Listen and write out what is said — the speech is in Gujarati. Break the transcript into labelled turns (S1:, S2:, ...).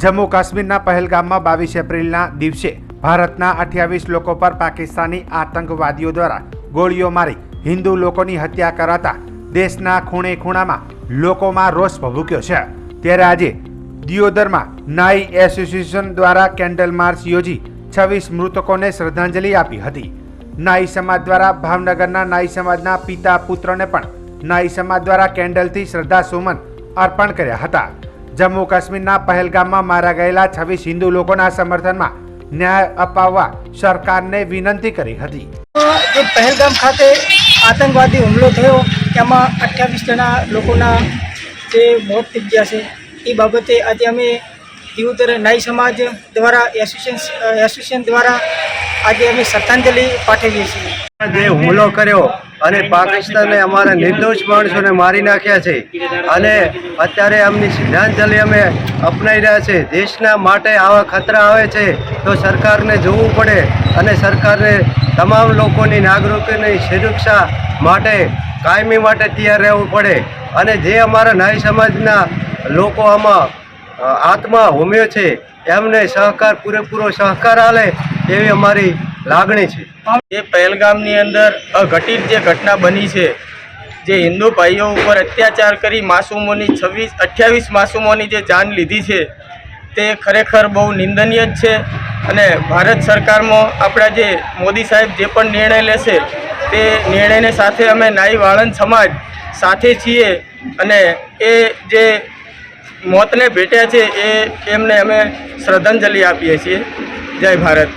S1: જમ્મુ કાશ્મીરના પહેલગામમાં 22 એપ્રિલના દિવસે ભારતના 28 લોકો પર પાકિસ્તાની આતંકવાદીઓ દ્વારા ગોળીઓ મારી હિન્દુ લોકોની હત્યા કરાતા દેશના ખૂણે ખૂણામાં લોકોમાં રોષ ભભૂક્યો છે। ત્યારે આજે દિયોદરમાં નાઈ એસોસિએશન દ્વારા કેન્ડલ માર્ચ યોજી 26 મૃતકોને શ્રદ્ધાંજલિ આપી હતી। નાઈ સમાજ દ્વારા ભાવનગરના નાઈ સમાજના પિતા પુત્રને પણ નાઈ સમાજ દ્વારા કેન્ડલથી શ્રદ્ધાસુમન અર્પણ કર્યા હતા। જમ્મુ કાશ્મીરના પહેલગામમાં મારા ગયેલા 26 હિન્દુ લોકોના સમર્થનમાં ન્યાય અપાવવા સરકારને વિનંતી કરી હતી।
S2: જે પહેલગામ ખાતે આતંકવાદી હુમલો થયો એમાં 28 જણા લોકોના જે મોત નીપજ્યા છે એ બાબતે આજે અમે દિયોદર નાઈ સમાજ દ્વારા એસોસિએશન દ્વારા આજે અમે શ્રદ્ધાંજલિ પાઠવીએ છીએ।
S3: જે હુમલો કર્યો અને પાકિસ્તાને અમારા નિર્દોષ માણસોને મારી નાખ્યા છે અને અત્યારે એમની શ્રદ્ધાંજલિ અમે અપનાવી રહ્યા છે। દેશના માટે આવા ખતરા આવે છે તો સરકારને જોવું પડે અને સરકારને તમામ લોકોની નાગરિકોની સુરક્ષા માટે કાયમી માટે તૈયાર રહેવું પડે અને જે અમારા નાઈ સમાજના લોકો આમાં આત્મા હોમ્યો છે એમને સહકાર પૂરેપૂરો સહકાર આલે એવી અમારી લાગણી છે।
S4: ये पहलगामनी अंदर अघटित जे घटना बनी है, जे हिंदू भाईओ पर अत्याचार करी मासूमोनी 28 मासूमोनी जे जान लीधी है ते खरेखर बहु निंदनीय है। अने भारत सरकार में अपना जे मोदी साहेब जे पण निर्णय लेशे ते निर्णय साथे अमे नाई वाळंद समाज साथे छीए अने ए जे मौतने भेट्या छे ए एमने अमे श्रद्धांजलि आपीए छीए। जय भारत।